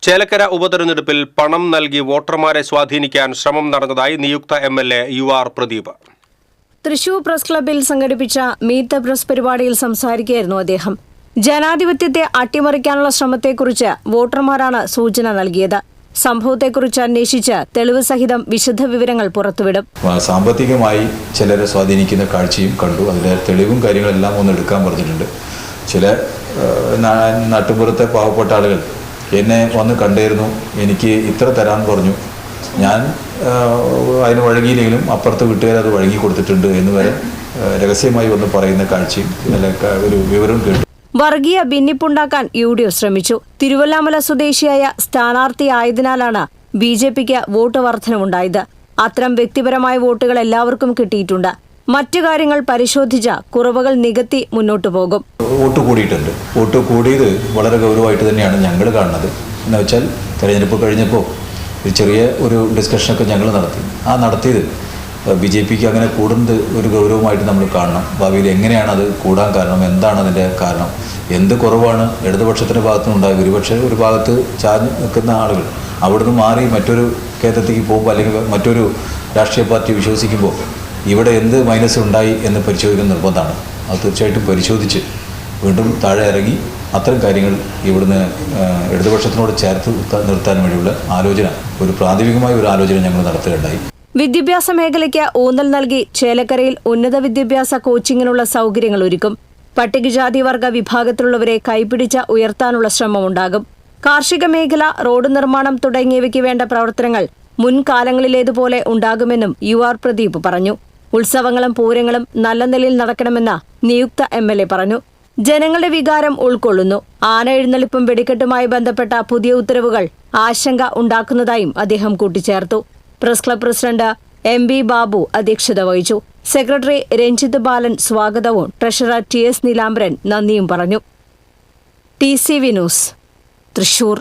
ചേലക്കര ഉപതെരഞ്ഞെടുപ്പിൽ പണം നൽകി വോട്ടർമാരെ സ്വാധീനിക്കാൻ ശ്രമം നടന്നതായി നിയുക്ത MLA UR Pradeep. Thrissur press ക്ലബ്ബിൽ സംഘടിപ്പിച്ച മീറ്റ് ദ പ്രസ് പരിപാടിയിൽ സംസാരിക്കുകയായിരുന്നു അദ്ദേഹം. ജനാധിപത്യത്തെ അട്ടിമറിക്കാനുള്ള ശ്രമത്തെക്കുറിച്ച് വോട്ടർമാരാണ് സൂചന നൽകിയത്. സംഭവത്തെക്കുറിച്ച് അന്വേഷിച്ച് തെളിവ് സഹിതം വിശദ വിവരങ്ങൾ പുറത്തുവിടും. സാമ്പത്തികമായി ചിലരെ സ്വാധീനിക്കുന്ന കാഴ്ചയും കണ്ടു. അതിലെ തെളിവും കാര്യങ്ങളെല്ലാം ഒന്ന് എടുക്കാൻ പറഞ്ഞിട്ടുണ്ട്. ചില നാട്ടുപുറത്തെ പാവപ്പെട്ട ആളുകൾ എന്നെ വന്ന് കണ്ടിരുന്നു, എനിക്ക് ഇത്ര തരാമെന്ന് പറഞ്ഞു. ഞാൻ അതിന് വഴങ്ങിയില്ലെങ്കിലും അപ്പുറത്ത് വീട്ടുകാർ അത് വഴങ്ങി കൊടുത്തിട്ടുണ്ട് എന്ന് വരെ രഹസ്യമായി വന്ന് പറയുന്ന കാഴ്ചയും ഒരു വിവരം കേട്ടു. വർഗീയ ഭിന്നിപ്പുണ്ടാക്കാൻ UDF ശ്രമിച്ചു. തിരുവല്ലാമല സ്വദേശിയായ സ്ഥാനാർത്ഥിയായതിനാലാണ് BJPക്ക് വോട്ട് വർധനവുണ്ടായത്. അത്തരം വ്യക്തിപരമായ വോട്ടുകൾ എല്ലാവർക്കും കിട്ടിയിട്ടുണ്ട്. മറ്റു കാര്യങ്ങൾ പരിശോധിച്ച കുറവുകൾ നികത്തി മുന്നോട്ടു പോകും. വോട്ട് കൂടിയിട്ടുണ്ട്. വോട്ട് കൂടിയത് വളരെ ഗൗരവമായിട്ട് തന്നെയാണ് ഞങ്ങൾ കാണുന്നത്. എന്ന് വെച്ചാൽ തെരഞ്ഞെടുപ്പ് കഴിഞ്ഞപ്പോൾ ചെറിയ ഒരു ഡിസ്കഷനൊക്കെ ഞങ്ങൾ നടത്തിയത് BJPക്ക് അങ്ങനെ കൂടുന്നത് ഒരു ഗൗരവമായിട്ട് നമ്മൾ കാണണം. ഭാവിയിൽ എങ്ങനെയാണ് അത് കൂടാൻ കാരണം, എന്താണ് അതിൻ്റെ കാരണം, എന്ത് കുറവാണ് ഇടതുപക്ഷത്തിൻ്റെ ഭാഗത്തുനിന്നുണ്ടായി. ഒരു ഭാഗത്ത് ചാഞ്ഞ് നിൽക്കുന്ന ആളുകൾ അവിടുന്ന് മാറി മറ്റൊരു കേന്ദ്രത്തേക്ക് പോകുമ്പോൾ അല്ലെങ്കിൽ മറ്റൊരു രാഷ്ട്രീയ പാർട്ടി വിശ്വസിക്കുമ്പോൾ ഇവിടെ എന്ത് മൈനസ് ഉണ്ടായി എന്ന് പരിശോധിക്കുന്ന നിർബന്ധമാണ്. അത് തീർച്ചയായിട്ടും പരിശോധിച്ച് വീണ്ടും താഴെ ഇറങ്ങി അത്തരം കാര്യങ്ങൾ ഇവിടുന്ന് ഇടതുപക്ഷത്തിനോട് ചേർത്ത് നിർത്താൻ വേണ്ടിയുള്ള ആലോചന, ഒരു പ്രാഥമികമായ ഒരു ആലോചന ഞങ്ങൾ നടത്തുകയുണ്ടായി. വിദ്യാഭ്യാസ മേഖലയ്ക്ക് ഊന്നൽ നൽകി ചേലക്കരയിൽ ഉന്നത വിദ്യാഭ്യാസ കോച്ചിങ്ങിനുള്ള സൗകര്യങ്ങൾ ഒരുക്കും. പട്ടികജാതി വർഗ വിഭാഗത്തിലുള്ളവരെ കൈപിടിച്ച് ഉയർത്താനുള്ള ശ്രമമുണ്ടാകും. കാർഷിക മേഖല, റോഡ് നിർമ്മാണം തുടങ്ങിയവയ്ക്ക് വേണ്ട പ്രവർത്തനങ്ങൾ മുൻകാലങ്ങളിലേതുപോലെ ഉണ്ടാകുമെന്നും UR പ്രദീപ് പറഞ്ഞു. ഉത്സവങ്ങളും പൂരങ്ങളും നല്ല നിലയിൽ നടക്കണമെന്ന് നിയുക്ത MLA പറഞ്ഞു. ജനങ്ങളുടെ വികാരം ഉൾക്കൊള്ളുന്നു. ആന എഴുന്നള്ളിപ്പും വെടിക്കെട്ടുമായി ബന്ധപ്പെട്ട പുതിയ ഉത്തരവുകൾ ആശങ്ക ഉണ്ടാക്കുന്നതായും അദ്ദേഹം കൂട്ടിച്ചേർത്തു. Press club president MB Babu അധ്യക്ഷത വഹിച്ചു. സെക്രട്ടറി രഞ്ജിത് ബാലൻ സ്വാഗതവും ട്രഷറർ TS നീലാംബരൻ നന്ദിയും പറഞ്ഞു. TCV news, Thrissur.